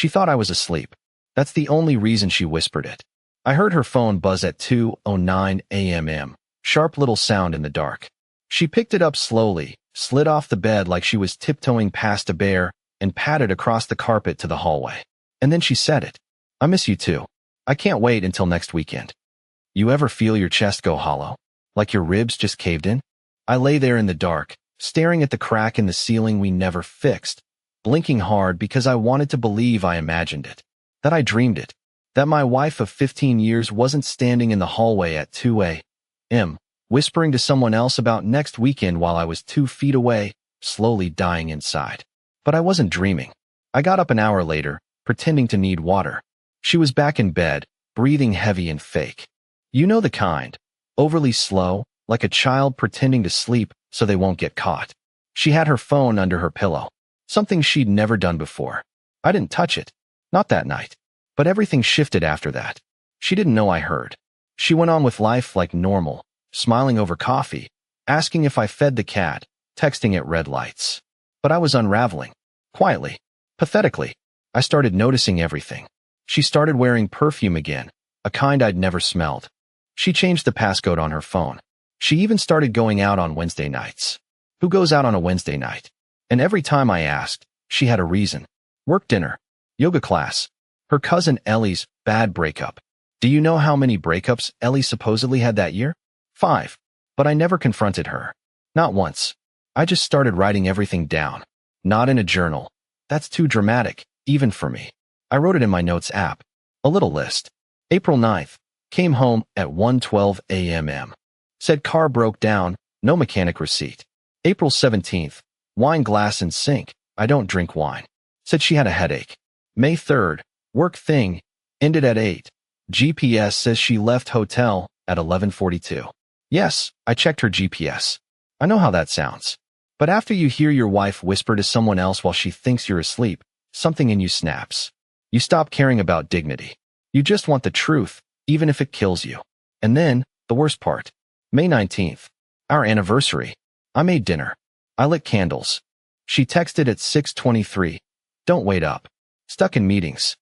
She thought I was asleep. That's the only reason she whispered it. I heard her phone buzz at 2:09 a.m. Sharp little sound in the dark. She picked it up slowly, slid off the bed like she was tiptoeing past a bear, and padded across the carpet to the hallway. And then she said it. I miss you too. I can't wait until next weekend. You ever feel your chest go hollow? Like your ribs just caved in? I lay there in the dark, staring at the crack in the ceiling we never fixed, blinking hard because I wanted to believe I imagined it, that I dreamed it, that my wife of 15 years wasn't standing in the hallway at 2 a.m., whispering to someone else about next weekend while I was 2 feet away, slowly dying inside. But I wasn't dreaming. I got up an hour later, pretending to need water. She was back in bed, breathing heavy and fake. You know the kind, overly slow, like a child pretending to sleep so they won't get caught. She had her phone under her pillow, something she'd never done before. I didn't touch it, not that night. But everything shifted after that. She didn't know I heard. She went on with life like normal, smiling over coffee, asking if I fed the cat, texting at red lights. But I was unraveling. Quietly, pathetically, I started noticing everything. She started wearing perfume again, a kind I'd never smelled. She changed the passcode on her phone. She even started going out on Wednesday nights. Who goes out on a Wednesday night? And every time I asked, she had a reason. Work dinner, yoga class, her cousin Ellie's bad breakup. Do you know how many breakups Ellie supposedly had that year? 5. But I never confronted her. Not once. I just started writing everything down. Not in a journal. That's too dramatic, even for me. I wrote it in my notes app. A little list. April 9th. Came home at 1:12 a.m. Said car broke down, no mechanic receipt. April 17th. Wine glass and sink. I don't drink wine. Said she had a headache. May 3rd. Work thing. Ended at 8. GPS says she left hotel at 11:42. Yes, I checked her GPS. I know how that sounds. But after you hear your wife whisper to someone else while she thinks you're asleep, something in you snaps. You stop caring about dignity. You just want the truth, even if it kills you. And then, the worst part. May 19th. Our anniversary. I made dinner. I lit candles. She texted at 6:23. Don't wait up. Stuck in meetings.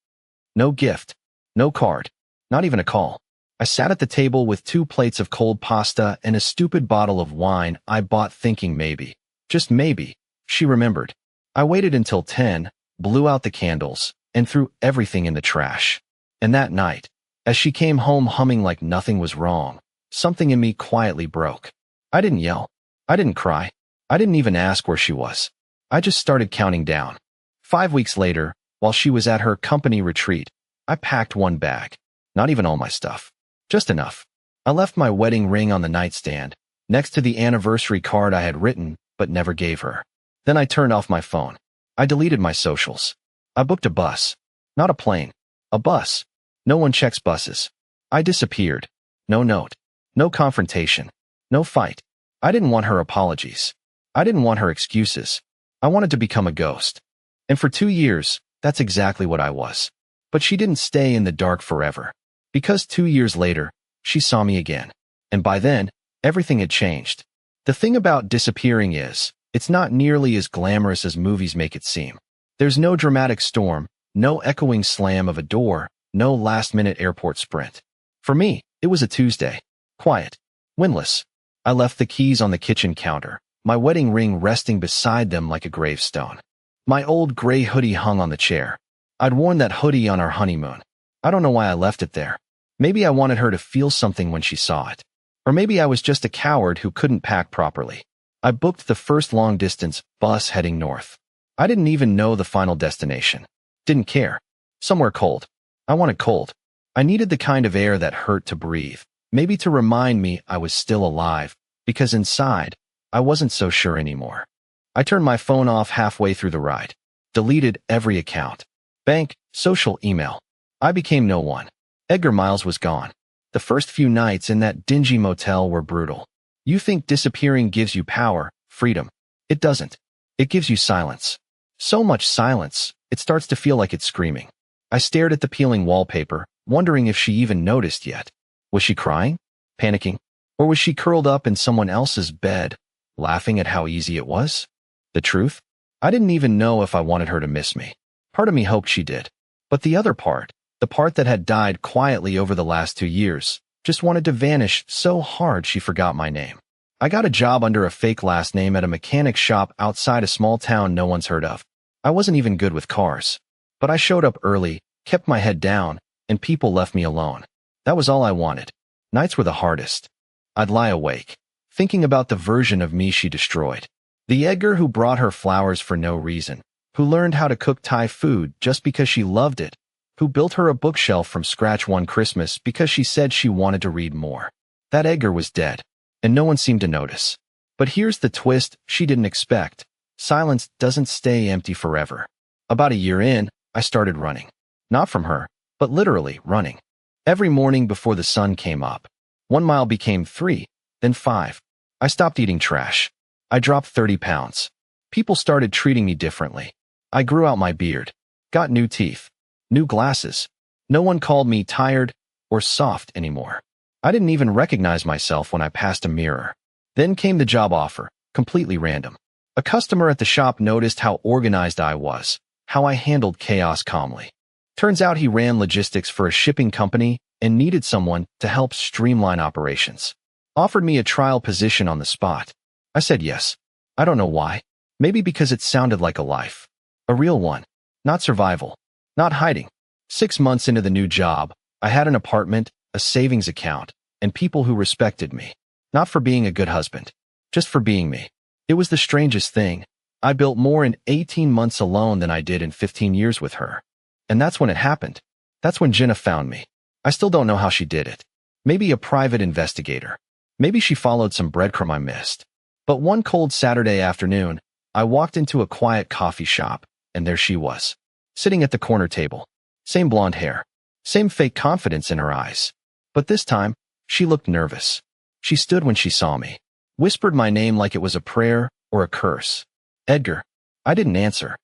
No gift. No card. Not even a call. I sat at the table with 2 plates of cold pasta and a stupid bottle of wine I bought thinking maybe, just maybe, she remembered. I waited until 10, blew out the candles, and threw everything in the trash. And that night, as she came home humming like nothing was wrong, something in me quietly broke. I didn't yell. I didn't cry. I didn't even ask where she was. I just started counting down. 5 weeks later, while she was at her company retreat, I packed 1 bag. Not even all my stuff. Just enough. I left my wedding ring on the nightstand, next to the anniversary card I had written but never gave her. Then I turned off my phone. I deleted my socials. I booked a bus. Not a plane. A bus. No one checks buses. I disappeared. No note. No confrontation. No fight. I didn't want her apologies. I didn't want her excuses. I wanted to become a ghost. And for 2 years, that's exactly what I was. But she didn't stay in the dark forever. Because 2 years later, she saw me again. And by then, everything had changed. The thing about disappearing is, it's not nearly as glamorous as movies make it seem. There's no dramatic storm, no echoing slam of a door, no last-minute airport sprint. For me, it was a Tuesday. Quiet. Windless. I left the keys on the kitchen counter, my wedding ring resting beside them like a gravestone. My old gray hoodie hung on the chair. I'd worn that hoodie on our honeymoon. I don't know why I left it there. Maybe I wanted her to feel something when she saw it. Or maybe I was just a coward who couldn't pack properly. I booked the first long-distance bus heading north. I didn't even know the final destination. Didn't care. Somewhere cold. I wanted cold. I needed the kind of air that hurt to breathe, maybe to remind me I was still alive, because inside, I wasn't so sure anymore. I turned my phone off halfway through the ride. Deleted every account. Bank, social, email. I became no one. Edgar Miles was gone. The first few nights in that dingy motel were brutal. You think disappearing gives you power, freedom. It doesn't. It gives you silence. So much silence, it starts to feel like it's screaming. I stared at the peeling wallpaper, wondering if she even noticed yet. Was she crying? Panicking? Or was she curled up in someone else's bed, laughing at how easy it was? The truth? I didn't even know if I wanted her to miss me. Part of me hoped she did. But the other part, the part that had died quietly over the last 2 years, just wanted to vanish so hard she forgot my name. I got a job under a fake last name at a mechanic shop outside a small town no one's heard of. I wasn't even good with cars. But I showed up early, kept my head down, and people left me alone. That was all I wanted. Nights were the hardest. I'd lie awake, thinking about the version of me she destroyed. The Edgar who brought her flowers for no reason, who learned how to cook Thai food just because she loved it, who built her a bookshelf from scratch one Christmas because she said she wanted to read more. That Edgar was dead, and no one seemed to notice. But here's the twist she didn't expect. Silence doesn't stay empty forever. About a year in, I started running. Not from her, but literally running. Every morning before the sun came up. 1 mile became 3, then 5. I stopped eating trash. I dropped 30 pounds. People started treating me differently. I grew out my beard. Got new teeth. New glasses. No one called me tired or soft anymore. I didn't even recognize myself when I passed a mirror. Then came the job offer, completely random. A customer at the shop noticed how organized I was, how I handled chaos calmly. Turns out he ran logistics for a shipping company and needed someone to help streamline operations. Offered me a trial position on the spot. I said yes. I don't know why. Maybe because it sounded like a life. A real one. Not survival. Not hiding. 6 months into the new job, I had an apartment, a savings account, and people who respected me. Not for being a good husband. Just for being me. It was the strangest thing. I built more in 18 months alone than I did in 15 years with her. And that's when it happened. That's when Jenna found me. I still don't know how she did it. Maybe a private investigator. Maybe she followed some breadcrumb I missed. But one cold Saturday afternoon, I walked into a quiet coffee shop, and there she was. Sitting at the corner table. Same blonde hair. Same fake confidence in her eyes. But this time, she looked nervous. She stood when she saw me. Whispered my name like it was a prayer or a curse. Edgar. I didn't answer.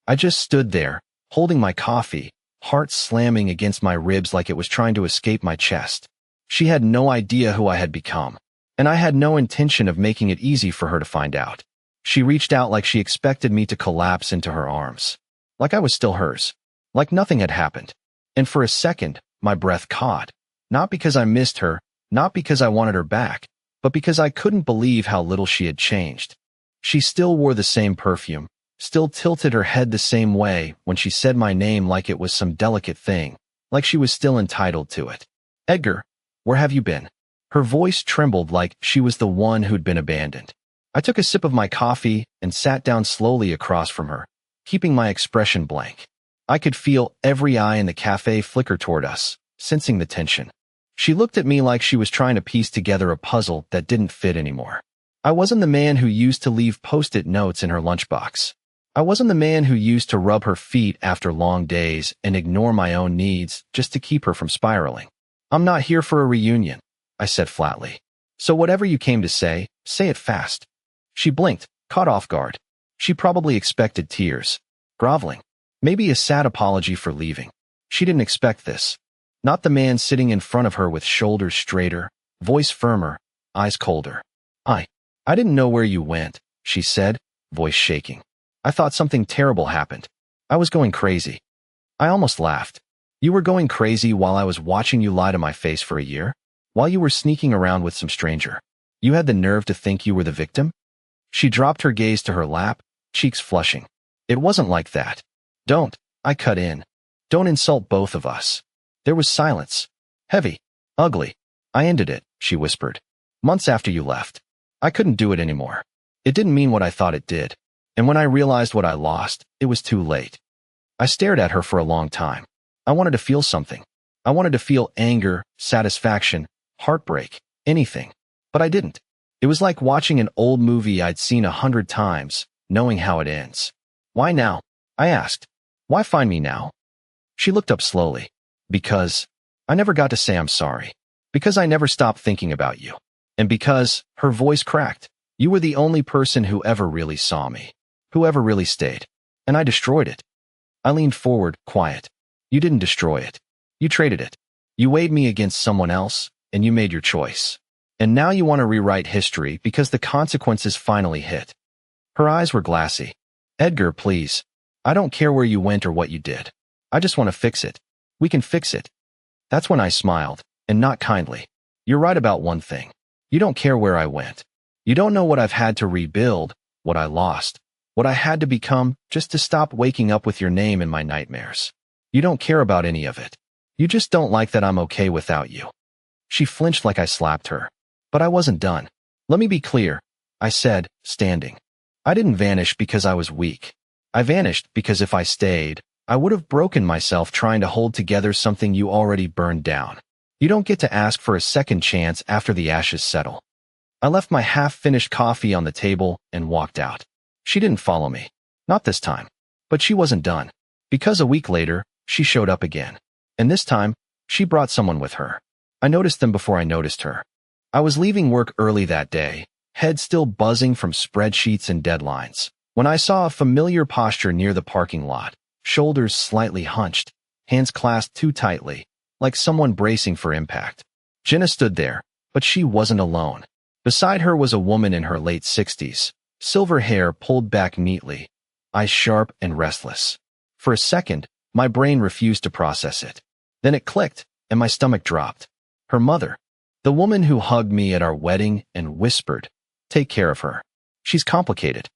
I just stood there, holding my coffee, heart slamming against my ribs like it was trying to escape my chest. She had no idea who I had become, and I had no intention of making it easy for her to find out. She reached out like she expected me to collapse into her arms. Like I was still hers. Like nothing had happened. And for a second, my breath caught. Not because I missed her, not because I wanted her back, but because I couldn't believe how little she had changed. She still wore the same perfume, still tilted her head the same way when she said my name like it was some delicate thing, like she was still entitled to it. Edgar, where have you been? Her voice trembled like she was the one who'd been abandoned. I took a sip of my coffee and sat down slowly across from her, keeping my expression blank. I could feel every eye in the cafe flicker toward us, sensing the tension. She looked at me like she was trying to piece together a puzzle that didn't fit anymore. I wasn't the man who used to leave post-it notes in her lunchbox. I wasn't the man who used to rub her feet after long days and ignore my own needs just to keep her from spiraling. I'm not here for a reunion, I said flatly. So whatever you came to say it fast. She blinked, caught off guard. She probably expected tears, groveling, maybe a sad apology for leaving. She didn't expect this. Not the man sitting in front of her with shoulders straighter, voice firmer, eyes colder. I didn't know where you went, she said, voice shaking. I thought something terrible happened. I was going crazy. I almost laughed. You were going crazy while I was watching you lie to my face for a year? While you were sneaking around with some stranger? You had the nerve to think you were the victim? She dropped her gaze to her lap, cheeks flushing. It wasn't like that. Don't, I cut in. Don't insult both of us. There was silence. Heavy. Ugly. I ended it, she whispered. Months after you left. I couldn't do it anymore. It didn't mean what I thought it did. And when I realized what I lost, it was too late. I stared at her for a long time. I wanted to feel something. I wanted to feel anger, satisfaction, heartbreak, anything. But I didn't. It was like watching an old movie I'd seen 100 times, knowing how it ends. Why now? I asked. Why find me now? She looked up slowly. Because I never got to say I'm sorry. Because I never stopped thinking about you. And because, her voice cracked, you were the only person who ever really saw me. Who ever really stayed. And I destroyed it. I leaned forward, quiet. You didn't destroy it. You traded it. You weighed me against someone else, and you made your choice. And now you want to rewrite history because the consequences finally hit. Her eyes were glassy. Edgar, please. I don't care where you went or what you did. I just want to fix it. We can fix it. That's when I smiled, and not kindly. You're right about one thing. You don't care where I went. You don't know what I've had to rebuild, what I lost, what I had to become just to stop waking up with your name in my nightmares. You don't care about any of it. You just don't like that I'm okay without you. She flinched like I slapped her. But I wasn't done. Let me be clear, I said, standing. I didn't vanish because I was weak. I vanished because if I stayed, I would have broken myself trying to hold together something you already burned down. You don't get to ask for a second chance after the ashes settle. I left my half-finished coffee on the table and walked out. She didn't follow me. Not this time. But she wasn't done. Because a week later, she showed up again. And this time, she brought someone with her. I noticed them before I noticed her. I was leaving work early that day, head still buzzing from spreadsheets and deadlines, when I saw a familiar posture near the parking lot, shoulders slightly hunched, hands clasped too tightly, like someone bracing for impact. Jenna stood there, but she wasn't alone. Beside her was a woman in her late 60s, silver hair pulled back neatly, eyes sharp and restless. For a second, my brain refused to process it. Then it clicked, and my stomach dropped. Her mother. The woman who hugged me at our wedding and whispered, "Take care of her. She's complicated."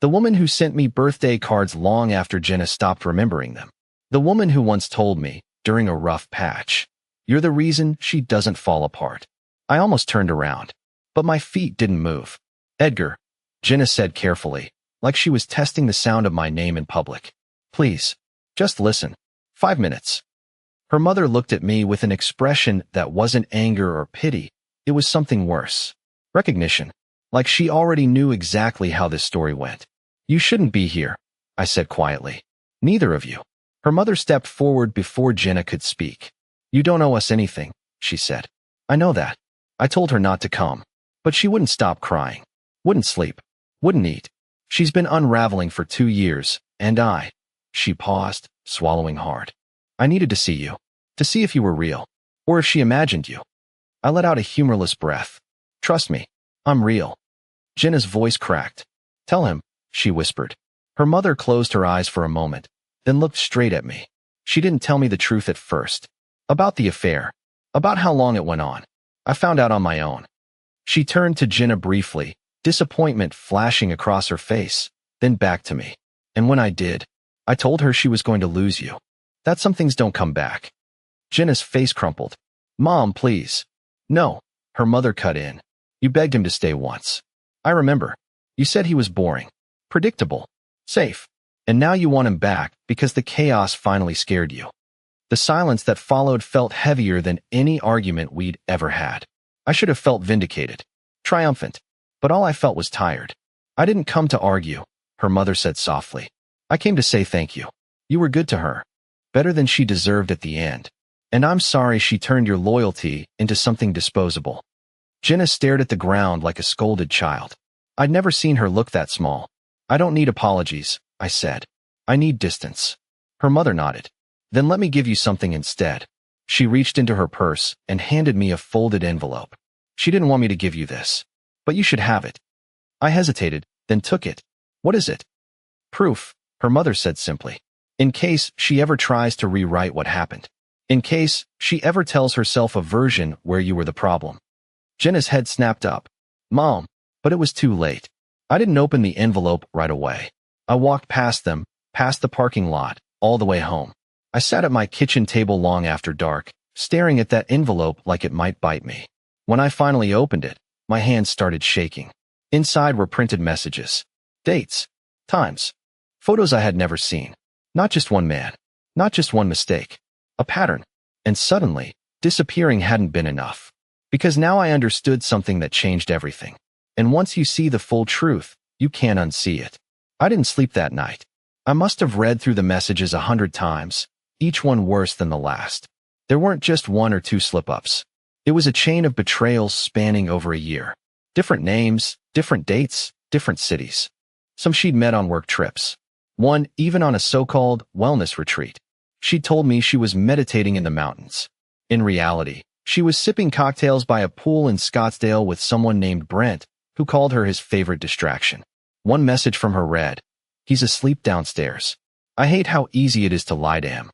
The woman who sent me birthday cards long after Jenna stopped remembering them. The woman who once told me, during a rough patch, "You're the reason she doesn't fall apart." I almost turned around, but my feet didn't move. "Edgar," Jenna said carefully, like she was testing the sound of my name in public. "Please, just listen. 5 minutes." Her mother looked at me with an expression that wasn't anger or pity. It was something worse. Recognition. Like she already knew exactly how this story went. "You shouldn't be here," I said quietly. "Neither of you." Her mother stepped forward before Jenna could speak. "You don't owe us anything," she said. "I know that." I told her not to come. But she wouldn't stop crying. Wouldn't sleep. Wouldn't eat. She's been unraveling for 2 years, and She paused, swallowing hard. "I needed to see you. To see if you were real. Or if she imagined you." I let out a humorless breath. "Trust me. I'm real." Jenna's voice cracked. "Tell him," she whispered. Her mother closed her eyes for a moment, then looked straight at me. She didn't tell me the truth at first. About the affair. About how long it went on. I found out on my own. She turned to Jenna briefly, disappointment flashing across her face, then back to me. "And when I did, I told her she was going to lose you. That some things don't come back." Jenna's face crumpled. "Mom, please." "No," her mother cut in. "You begged him to stay once. I remember. You said he was boring. Predictable. Safe. And now you want him back because the chaos finally scared you." The silence that followed felt heavier than any argument we'd ever had. I should have felt vindicated. Triumphant. But all I felt was tired. "I didn't come to argue," her mother said softly. "I came to say thank you. You were good to her. Better than she deserved at the end. And I'm sorry she turned your loyalty into something disposable." Jenna stared at the ground like a scolded child. I'd never seen her look that small. "I don't need apologies," I said. "I need distance." Her mother nodded. "Then let me give you something instead." She reached into her purse and handed me a folded envelope. "She didn't want me to give you this. But you should have it." I hesitated, then took it. "What is it?" "Proof," her mother said simply. "In case she ever tries to rewrite what happened. In case she ever tells herself a version where you were the problem." Jenna's head snapped up. "Mom," but it was too late. I didn't open the envelope right away. I walked past them, past the parking lot, all the way home. I sat at my kitchen table long after dark, staring at that envelope like it might bite me. When I finally opened it, my hands started shaking. Inside were printed messages. Dates. Times. Photos I had never seen. Not just one man. Not just one mistake. A pattern. And suddenly, disappearing hadn't been enough. Because now I understood something that changed everything. And once you see the full truth, you can't unsee it. I didn't sleep that night. I must have read through the messages 100 times, each one worse than the last. There weren't just 1 or 2 slip-ups. It was a chain of betrayals spanning over a year. Different names, different dates, different cities. Some she'd met on work trips. One even on a so-called wellness retreat. She'd told me she was meditating in the mountains. In reality, she was sipping cocktails by a pool in Scottsdale with someone named Brent, who called her his favorite distraction. One message from her read, "He's asleep downstairs." I hate how easy it is to lie to him.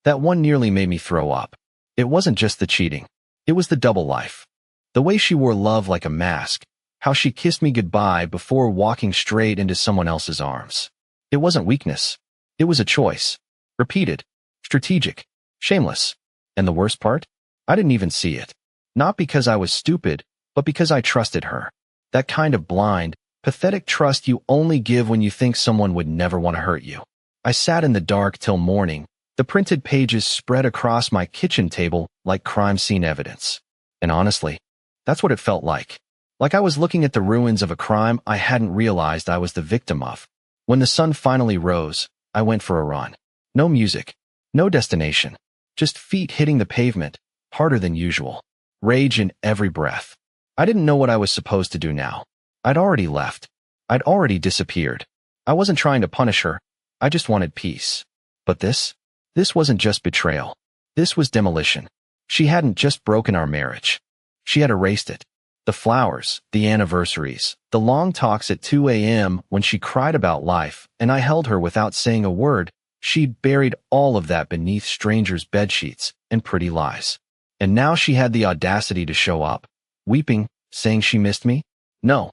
That one nearly made me throw up. It wasn't just the cheating. It was the double life. The way she wore love like a mask, how she kissed me goodbye before walking straight into someone else's arms. It wasn't weakness. It was a choice. Repeated. Strategic. Shameless. And the worst part? I didn't even see it. Not because I was stupid, but because I trusted her. That kind of blind, pathetic trust you only give when you think someone would never want to hurt you. I sat in the dark till morning, the printed pages spread across my kitchen table like crime scene evidence. And honestly, that's what it felt like. Like I was looking at the ruins of a crime I hadn't realized I was the victim of. When the sun finally rose, I went for a run. No music. No destination. Just feet hitting the pavement, harder than usual. Rage in every breath. I didn't know what I was supposed to do now. I'd already left. I'd already disappeared. I wasn't trying to punish her. I just wanted peace. But this wasn't just betrayal. This was demolition. She hadn't just broken our marriage. She had erased it. The flowers, the anniversaries, the long talks at 2 a.m. when she cried about life, and I held her without saying a word. She'd buried all of that beneath strangers' bedsheets and pretty lies. And now she had the audacity to show up, weeping, saying she missed me? No.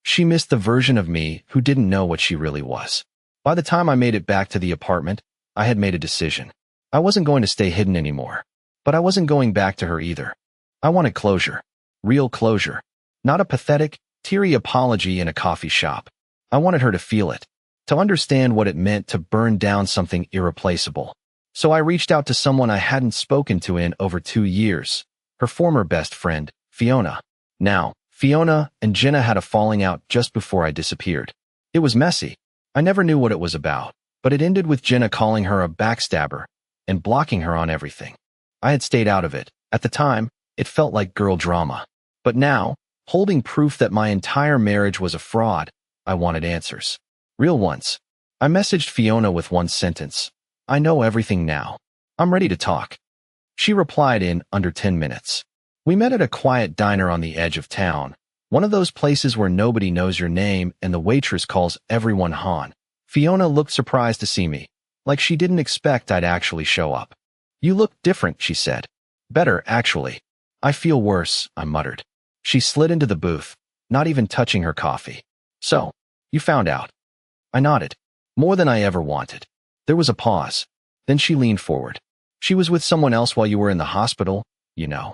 She missed the version of me who didn't know what she really was. By the time I made it back to the apartment, I had made a decision. I wasn't going to stay hidden anymore. But I wasn't going back to her either. I wanted closure. Real closure. Not a pathetic, teary apology in a coffee shop. I wanted her to feel it. To understand what it meant to burn down something irreplaceable. So I reached out to someone I hadn't spoken to in over 2 years. Her former best friend, Fiona. Now, Fiona and Jenna had a falling out just before I disappeared. It was messy. I never knew what it was about, but it ended with Jenna calling her a backstabber and blocking her on everything. I had stayed out of it. At the time, it felt like girl drama. But now, holding proof that my entire marriage was a fraud, I wanted answers. Real ones. I messaged Fiona with one sentence. I know everything now. I'm ready to talk. She replied in under 10 minutes. We met at a quiet diner on the edge of town, one of those places where nobody knows your name and the waitress calls everyone Han. Fiona looked surprised to see me, like she didn't expect I'd actually show up. You look different, she said. Better, actually. I feel worse, I muttered. She slid into the booth, not even touching her coffee. So, you found out. I nodded. More than I ever wanted. There was a pause. Then she leaned forward. She was with someone else while you were in the hospital, you know.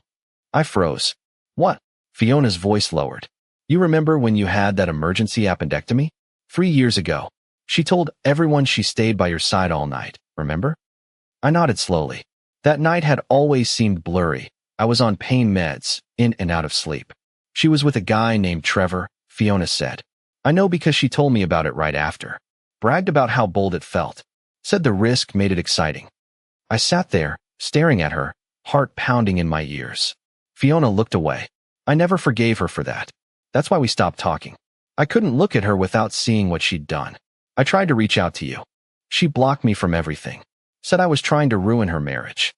I froze. What? Fiona's voice lowered. You remember when you had that emergency appendectomy? 3 years ago. She told everyone she stayed by your side all night, remember? I nodded slowly. That night had always seemed blurry. I was on pain meds, in and out of sleep. She was with a guy named Trevor, Fiona said. I know because she told me about it right after. Bragged about how bold it felt. Said the risk made it exciting. I sat there, staring at her, heart pounding in my ears. Fiona looked away. I never forgave her for that. That's why we stopped talking. I couldn't look at her without seeing what she'd done. I tried to reach out to you. She blocked me from everything. Said I was trying to ruin her marriage.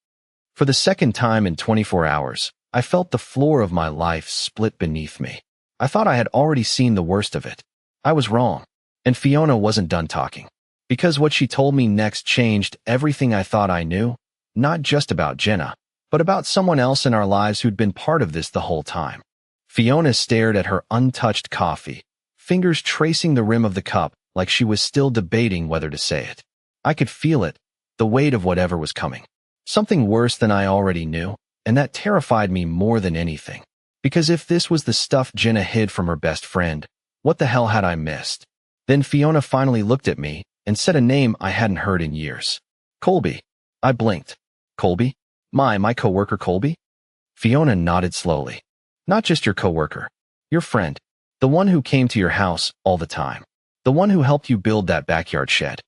For the second time in 24 hours, I felt the floor of my life split beneath me. I thought I had already seen the worst of it. I was wrong. And Fiona wasn't done talking. Because what she told me next changed everything I thought I knew, not just about Jenna, but about someone else in our lives who'd been part of this the whole time. Fiona stared at her untouched coffee, fingers tracing the rim of the cup like she was still debating whether to say it. I could feel it, the weight of whatever was coming. Something worse than I already knew, and that terrified me more than anything. Because if this was the stuff Jenna hid from her best friend, what the hell had I missed? Then Fiona finally looked at me and said a name I hadn't heard in years. Colby. I blinked. Colby? My coworker Colby? Fiona nodded slowly. Not just your coworker. Your friend. The one who came to your house all the time. The one who helped you build that backyard shed.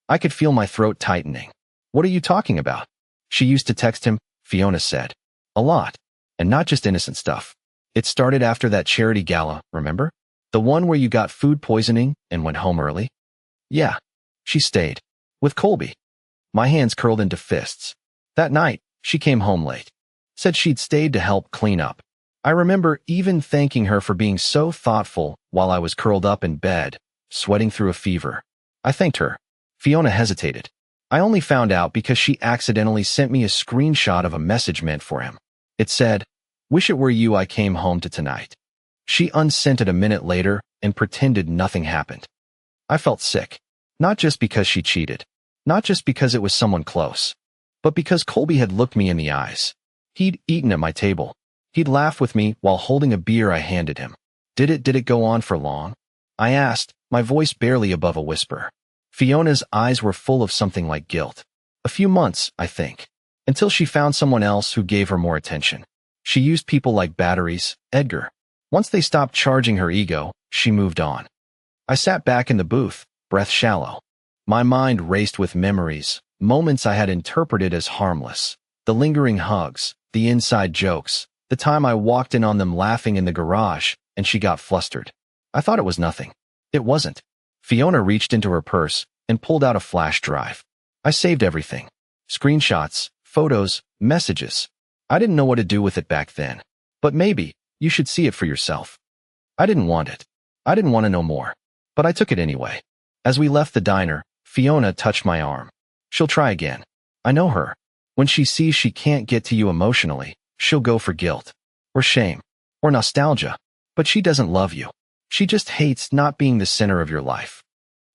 I could feel my throat tightening. What are you talking about? She used to text him, Fiona said. A lot. And not just innocent stuff. It started after that charity gala, remember? The one where you got food poisoning and went home early? Yeah. She stayed. With Colby. My hands curled into fists. That night, she came home late. Said she'd stayed to help clean up. I remember even thanking her for being so thoughtful while I was curled up in bed, sweating through a fever. I thanked her. Fiona hesitated. I only found out because she accidentally sent me a screenshot of a message meant for him. It said, "Wish it were you I came home to tonight." She unsent it a minute later and pretended nothing happened. I felt sick. Not just because she cheated. Not just because it was someone close. But because Colby had looked me in the eyes. He'd eaten at my table. He'd laughed with me while holding a beer I handed him. Did it go on for long? I asked, my voice barely above a whisper. Fiona's eyes were full of something like guilt. A few months, I think. Until she found someone else who gave her more attention. She used people like batteries, Edgar. Once they stopped charging her ego, she moved on. I sat back in the booth, breath shallow. My mind raced with memories, moments I had interpreted as harmless. The lingering hugs, the inside jokes, the time I walked in on them laughing in the garage, and she got flustered. I thought it was nothing. It wasn't. Fiona reached into her purse and pulled out a flash drive. I saved everything. Screenshots, photos, messages. I didn't know what to do with it back then. But maybe, you should see it for yourself. I didn't want it. I didn't want to know more. But I took it anyway. As we left the diner, Fiona touched my arm. She'll try again. I know her. When she sees she can't get to you emotionally, she'll go for guilt. Or shame. Or nostalgia. But she doesn't love you. She just hates not being the center of your life.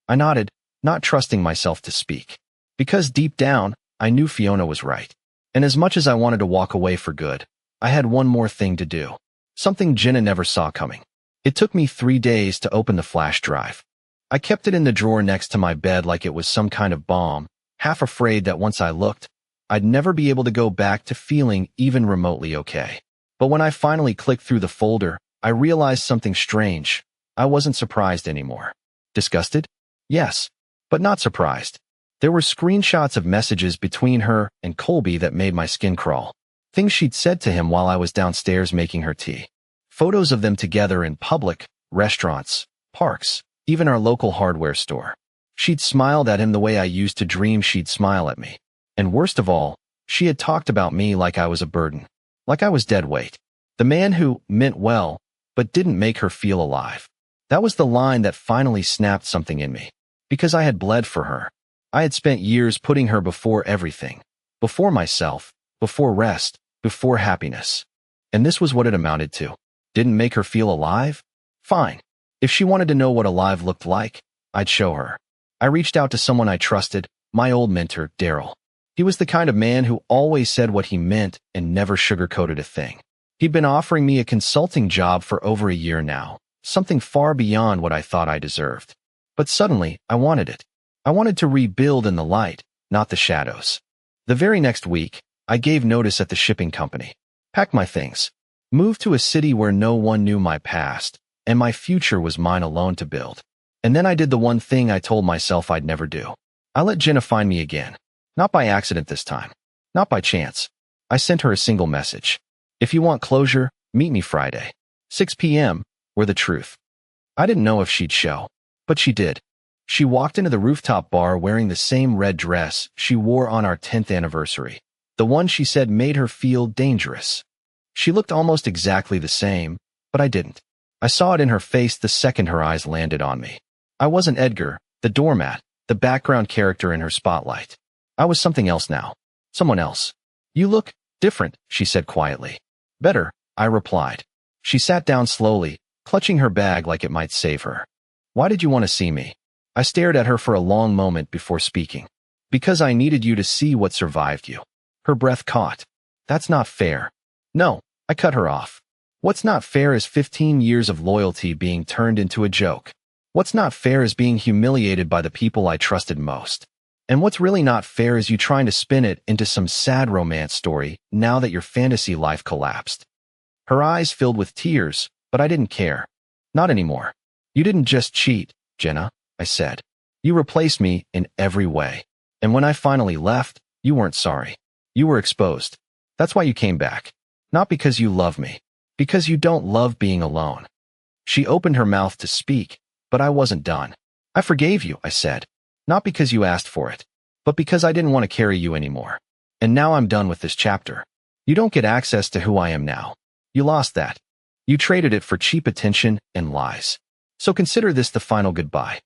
I nodded, not trusting myself to speak. Because deep down, I knew Fiona was right. And as much as I wanted to walk away for good, I had one more thing to do. Something Jenna never saw coming. It took me 3 days to open the flash drive. I kept it in the drawer next to my bed like it was some kind of bomb, half afraid that once I looked, I'd never be able to go back to feeling even remotely okay. But when I finally clicked through the folder, I realized something strange. I wasn't surprised anymore. Disgusted? Yes, but not surprised. There were screenshots of messages between her and Colby that made my skin crawl. Things she'd said to him while I was downstairs making her tea. Photos of them together in public, restaurants, parks, even our local hardware store. She'd smiled at him the way I used to dream she'd smile at me. And worst of all, she had talked about me like I was a burden. Like I was dead weight. The man who meant well, but didn't make her feel alive. That was the line that finally snapped something in me. Because I had bled for her. I had spent years putting her before everything. Before myself, before rest, before happiness. And this was what it amounted to. Didn't make her feel alive? Fine. If she wanted to know what alive looked like, I'd show her. I reached out to someone I trusted, my old mentor, Daryl. He was the kind of man who always said what he meant and never sugarcoated a thing. He'd been offering me a consulting job for over a year now, something far beyond what I thought I deserved. But suddenly, I wanted it. I wanted to rebuild in the light, not the shadows. The very next week, I gave notice at the shipping company, packed my things, moved to a city where no one knew my past, and my future was mine alone to build. And then I did the one thing I told myself I'd never do. I let Jenna find me again. Not by accident this time. Not by chance. I sent her a single message. If you want closure, meet me Friday. 6 p.m., or the truth. I didn't know if she'd show. But she did. She walked into the rooftop bar wearing the same red dress she wore on our 10th anniversary. The one she said made her feel dangerous. She looked almost exactly the same, but I didn't. I saw it in her face the second her eyes landed on me. I wasn't Edgar, the doormat, the background character in her spotlight. I was something else now. Someone else. You look different, she said quietly. Better, I replied. She sat down slowly, clutching her bag like it might save her. Why did you want to see me? I stared at her for a long moment before speaking. Because I needed you to see what survived you. Her breath caught. That's not fair. No, I cut her off. What's not fair is 15 years of loyalty being turned into a joke. What's not fair is being humiliated by the people I trusted most. And what's really not fair is you trying to spin it into some sad romance story now that your fantasy life collapsed. Her eyes filled with tears, but I didn't care. Not anymore. You didn't just cheat, Jenna, I said. You replaced me in every way. And when I finally left, you weren't sorry. You were exposed. That's why you came back. Not because you love me. Because you don't love being alone. She opened her mouth to speak, but I wasn't done. I forgave you, I said. Not because you asked for it, but because I didn't want to carry you anymore. And now I'm done with this chapter. You don't get access to who I am now. You lost that. You traded it for cheap attention and lies. So consider this the final goodbye.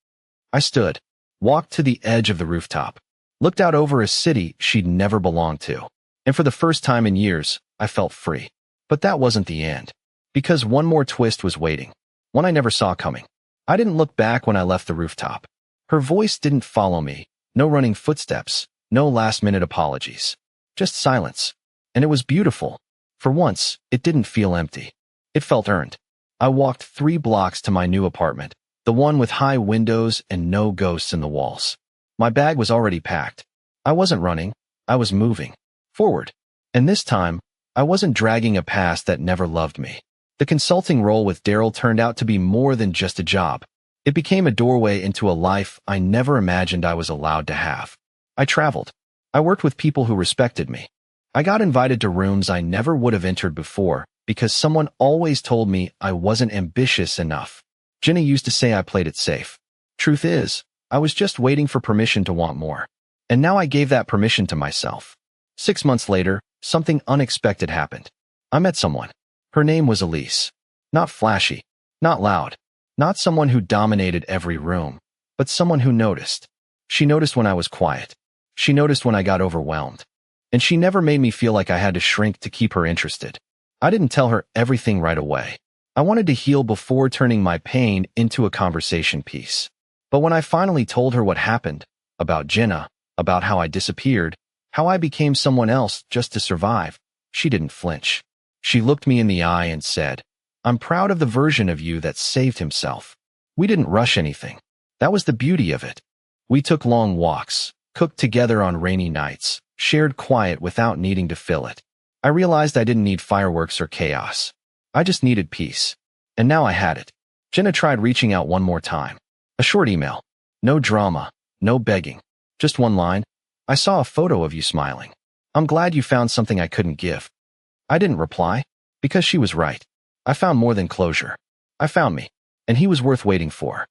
I stood, walked to the edge of the rooftop. looked out over a city she'd never belonged to. And for the first time in years, I felt free. But that wasn't the end. Because one more twist was waiting. One I never saw coming. I didn't look back when I left the rooftop. Her voice didn't follow me. No running footsteps. No last-minute apologies. Just silence. And it was beautiful. For once, it didn't feel empty. It felt earned. I walked 3 blocks to my new apartment, the one with high windows and no ghosts in the walls. My bag was already packed. I wasn't running. I was moving forward. And this time, I wasn't dragging a past that never loved me. The consulting role with Daryl turned out to be more than just a job. It became a doorway into a life I never imagined I was allowed to have. I traveled. I worked with people who respected me. I got invited to rooms I never would have entered before because someone always told me I wasn't ambitious enough. Jenna used to say I played it safe. Truth is, I was just waiting for permission to want more. And now I gave that permission to myself. 6 months later, something unexpected happened. I met someone. Her name was Elise. Not flashy, not loud, not someone who dominated every room, but someone who noticed. She noticed when I was quiet. She noticed when I got overwhelmed. And she never made me feel like I had to shrink to keep her interested. I didn't tell her everything right away. I wanted to heal before turning my pain into a conversation piece. But when I finally told her what happened, about Jenna, about how I disappeared, how I became someone else just to survive, she didn't flinch. She looked me in the eye and said, "I'm proud of the version of you that saved himself." We didn't rush anything. That was the beauty of it. We took long walks, cooked together on rainy nights, shared quiet without needing to fill it. I realized I didn't need fireworks or chaos. I just needed peace. And now I had it. Jenna tried reaching out one more time. A short email. No drama, no begging. Just one line. "I saw a photo of you smiling. I'm glad you found something I couldn't give." I didn't reply, because she was right. I found more than closure. I found me, and he was worth waiting for.